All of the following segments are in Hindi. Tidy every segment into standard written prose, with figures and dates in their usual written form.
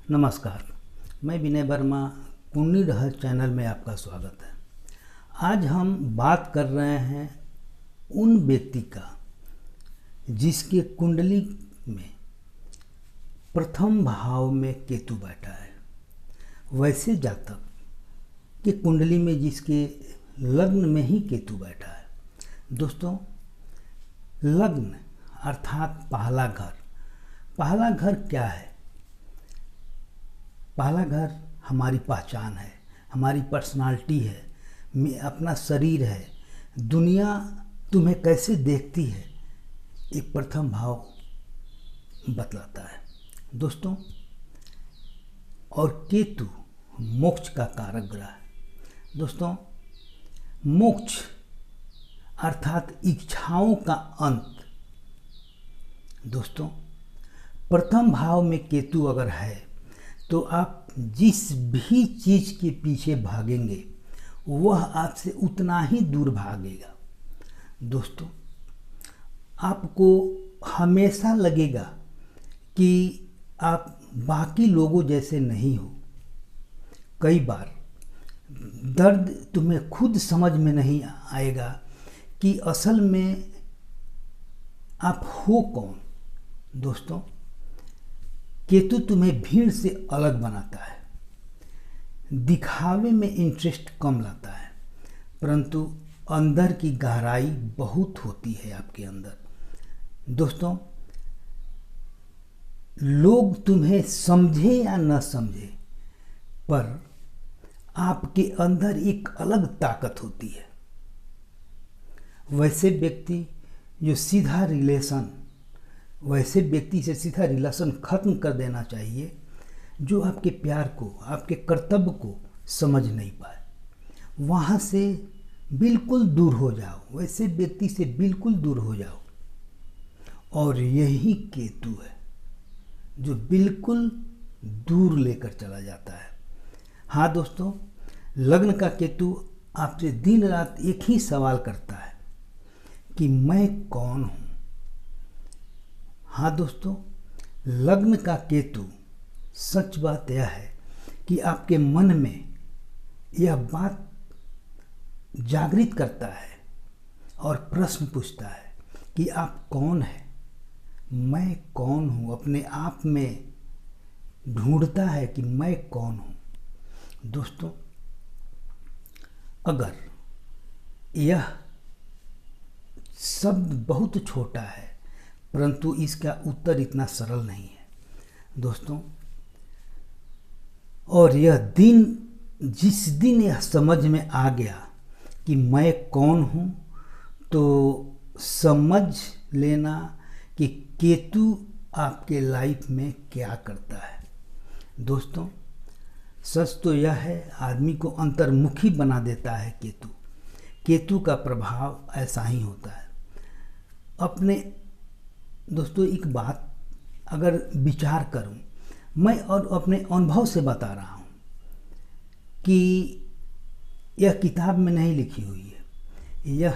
नमस्कार, मैं विनय वर्मा। कुंडली रहस्य चैनल में आपका स्वागत है। आज हम बात कर रहे हैं उन व्यक्ति का जिसके कुंडली में प्रथम भाव में केतु बैठा है। वैसे जातक के कुंडली में जिसके लग्न में ही केतु बैठा है। दोस्तों, लग्न अर्थात पहला घर। पहला घर क्या है? पहला घर हमारी पहचान है, हमारी पर्सनालिटी है, अपना शरीर है, दुनिया तुम्हें कैसे देखती है, एक प्रथम भाव बतलाता है दोस्तों। और केतु मोक्ष का कारक ग्रह है। दोस्तों, मोक्ष अर्थात इच्छाओं का अंत। दोस्तों, प्रथम भाव में केतु अगर है तो आप जिस भी चीज़ के पीछे भागेंगे वह आपसे उतना ही दूर भागेगा। दोस्तों, आपको हमेशा लगेगा कि आप बाकी लोगों जैसे नहीं हो। कई बार दर्द तुम्हें खुद समझ में नहीं आएगा कि असल में आप हो कौन। दोस्तों, केतु तुम्हें भीड़ से अलग बनाता है, दिखावे में इंटरेस्ट कम लाता है, परंतु अंदर की गहराई बहुत होती है आपके अंदर। दोस्तों, लोग तुम्हें समझे या न समझे, पर आपके अंदर एक अलग ताकत होती है। वैसे व्यक्ति से सीधा रिलेशन खत्म कर देना चाहिए जो आपके प्यार को, आपके कर्तव्य को समझ नहीं पाए। वहाँ से बिल्कुल दूर हो जाओ, वैसे व्यक्ति से बिल्कुल दूर हो जाओ। और यही केतु है जो बिल्कुल दूर लेकर चला जाता है। हाँ दोस्तों, लग्न का केतु आपसे दिन रात एक ही सवाल करता है कि मैं कौन हूँ। हाँ दोस्तों, लग्न का केतु, सच बात यह है कि आपके मन में यह बात जागृत करता है और प्रश्न पूछता है कि आप कौन हैं, मैं कौन हूँ। अपने आप में ढूंढता है कि मैं कौन हूँ। दोस्तों, अगर यह शब्द बहुत छोटा है परंतु इसका उत्तर इतना सरल नहीं है दोस्तों। और यह दिन, जिस दिन यह समझ में आ गया कि मैं कौन हूँ, तो समझ लेना कि केतु आपके लाइफ में क्या करता है। दोस्तों, सच तो यह है, आदमी को अंतर्मुखी बना देता है केतु का प्रभाव ऐसा ही होता है। दोस्तों, एक बात अगर विचार करूं, मैं और अपने अनुभव से बता रहा हूं कि यह किताब में नहीं लिखी हुई है। यह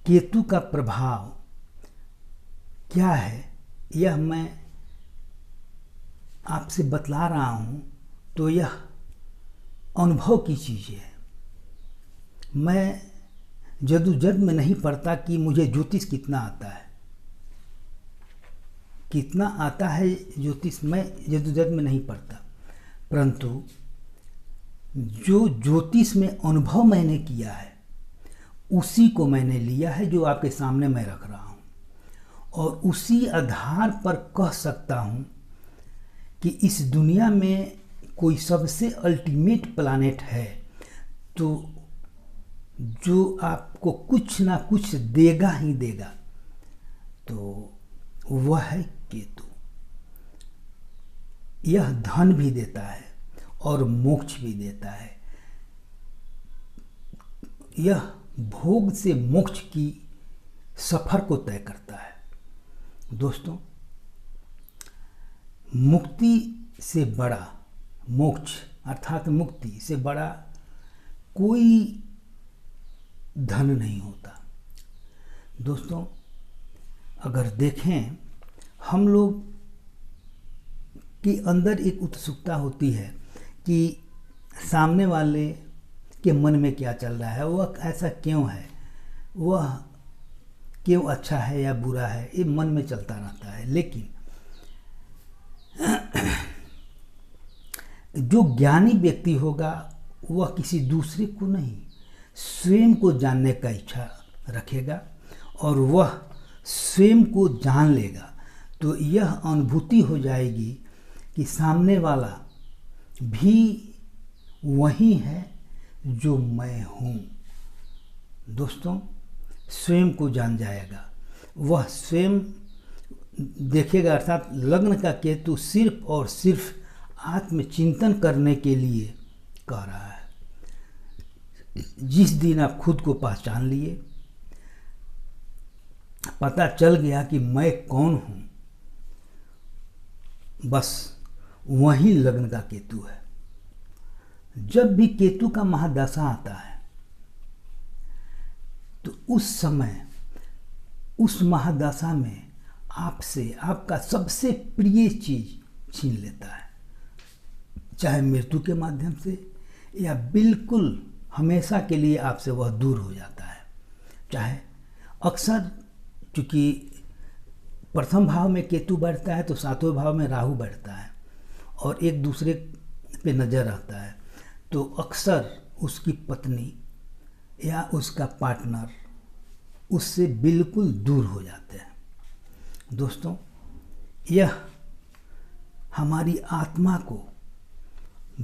केतु का प्रभाव क्या है, यह मैं आपसे बतला रहा हूं, तो यह अनुभव की चीज़ है। मैं जदोजहद में नहीं पढ़ता कि मुझे ज्योतिष कितना आता है ज्योतिष, मैं जदोजहद में नहीं पढ़ता, परंतु जो ज्योतिष में अनुभव मैंने किया है उसी को मैंने लिया है, जो आपके सामने मैं रख रहा हूँ। और उसी आधार पर कह सकता हूँ कि इस दुनिया में कोई सबसे अल्टीमेट प्लैनेट है तो जो आपको कुछ ना कुछ देगा ही देगा, तो वह है केतु। यह धन भी देता है और मोक्ष भी देता है। यह भोग से मोक्ष की सफर को तय करता है। दोस्तों, मुक्ति से बड़ा, मोक्ष अर्थात मुक्ति से बड़ा कोई धन नहीं होता। दोस्तों, अगर देखें हम लोग कि अंदर एक उत्सुकता होती है कि सामने वाले के मन में क्या चल रहा है, वह ऐसा क्यों है, वह क्यों अच्छा है या बुरा है, ये मन में चलता रहता है। लेकिन जो ज्ञानी व्यक्ति होगा वह किसी दूसरे को नहीं, स्वयं को जानने का इच्छा रखेगा और वह स्वयं को जान लेगा। तो यह अनुभूति हो जाएगी कि सामने वाला भी वही है जो मैं हूँ। दोस्तों, स्वयं को जान जाएगा, वह स्वयं देखेगा। अर्थात लग्न का केतु सिर्फ और सिर्फ आत्मचिंतन करने के लिए कह रहा है। जिस दिन आप खुद को पहचान लिए, पता चल गया कि मैं कौन हूँ, बस वही लग्न का केतु है। जब भी केतु का महादशा आता है तो उस समय उस महादशा में आपसे आपका सबसे प्रिय चीज छीन लेता है, चाहे मृत्यु के माध्यम से या बिल्कुल हमेशा के लिए आपसे वह दूर हो जाता है। चाहे अक्सर चूँकि प्रथम भाव में केतु बैठता है तो सातवें भाव में राहु बैठता है और एक दूसरे पे नज़र रहता है, तो अक्सर उसकी पत्नी या उसका पार्टनर उससे बिल्कुल दूर हो जाते हैं। दोस्तों, यह हमारी आत्मा को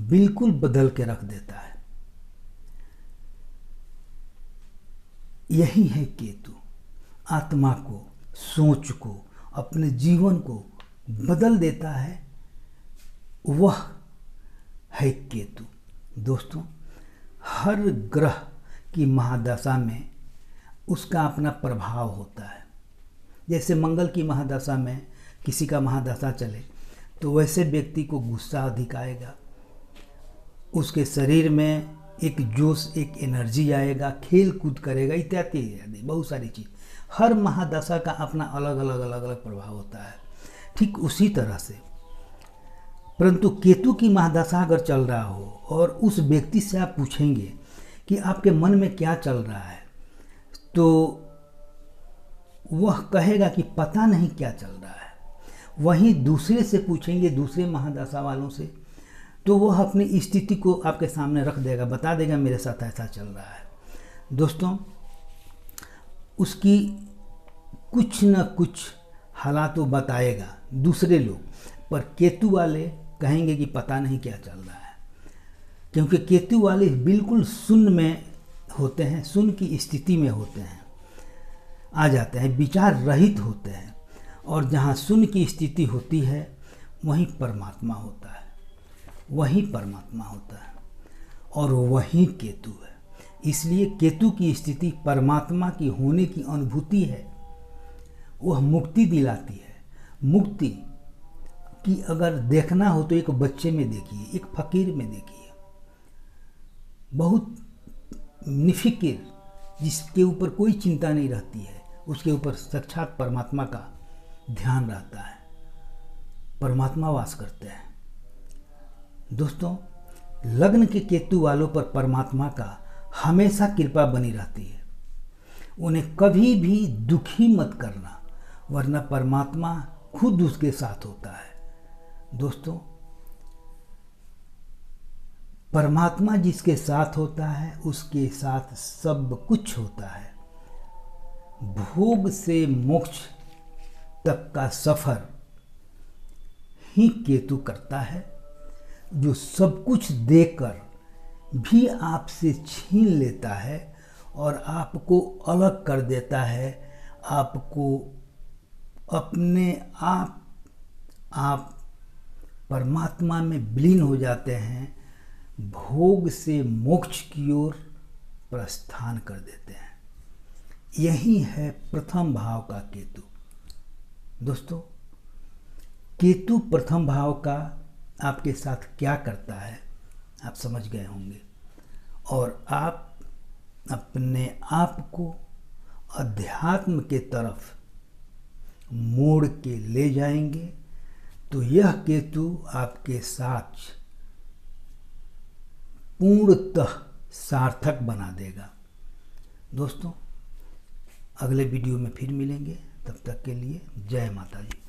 बिल्कुल बदल के रख देता है। यही है केतु, आत्मा को, सोच को, अपने जीवन को बदल देता है, वह है केतु। दोस्तों, हर ग्रह की महादशा में उसका अपना प्रभाव होता है। जैसे मंगल की महादशा में किसी का महादशा चले तो वैसे व्यक्ति को गुस्सा अधिक आएगा, उसके शरीर में एक जोश, एक एनर्जी आएगा, खेल कूद करेगा, इत्यादि इत्यादि बहुत सारी चीज़। हर महादशा का अपना अलग अलग अलग अलग प्रभाव होता है। ठीक उसी तरह से परंतु केतु की महादशा अगर चल रहा हो और उस व्यक्ति से आप पूछेंगे कि आपके मन में क्या चल रहा है, तो वह कहेगा कि पता नहीं क्या चल रहा है। वहीं दूसरे से पूछेंगे, दूसरे महादशा वालों से, तो वह अपनी स्थिति को आपके सामने रख देगा, बता देगा मेरे साथ ऐसा चल रहा है। दोस्तों, उसकी कुछ न कुछ हालात वो बताएगा दूसरे लोग, पर केतु वाले कहेंगे कि पता नहीं क्या चल रहा है, क्योंकि केतु वाले बिल्कुल शून्य में होते हैं, शून्य की स्थिति में होते हैं, आ जाते हैं, विचार रहित होते हैं। और जहाँ शून्य की स्थिति होती है वहीं परमात्मा होता है, वहीं परमात्मा होता है और वहीं केतु है। इसलिए केतु की स्थिति परमात्मा की होने की अनुभूति है, वह मुक्ति दिलाती है। मुक्ति की अगर देखना हो तो एक बच्चे में देखिए, एक फकीर में देखिए, बहुत निफिकिर, जिसके ऊपर कोई चिंता नहीं रहती है, उसके ऊपर साक्षात परमात्मा का ध्यान रहता है, परमात्मा वास करते हैं। दोस्तों, लग्न के केतु वालों पर परमात्मा का हमेशा कृपा बनी रहती है। उन्हें कभी भी दुखी मत करना, वरना परमात्मा खुद उसके साथ होता है। दोस्तों, परमात्मा जिसके साथ होता है उसके साथ सब कुछ होता है। भोग से मोक्ष तक का सफर ही केतु करता है, जो सब कुछ देकर भी आपसे छीन लेता है और आपको अलग कर देता है, आपको अपने आप परमात्मा में विलीन हो जाते हैं, भोग से मोक्ष की ओर प्रस्थान कर देते हैं। यही है प्रथम भाव का केतु। दोस्तों, केतु प्रथम भाव का आपके साथ क्या करता है आप समझ गए होंगे, और आप अपने आप को अध्यात्म के तरफ मोड़ के ले जाएंगे तो यह केतु आपके साथ पूर्णतः सार्थक बना देगा। दोस्तों, अगले वीडियो में फिर मिलेंगे, तब तक के लिए जय माता दी।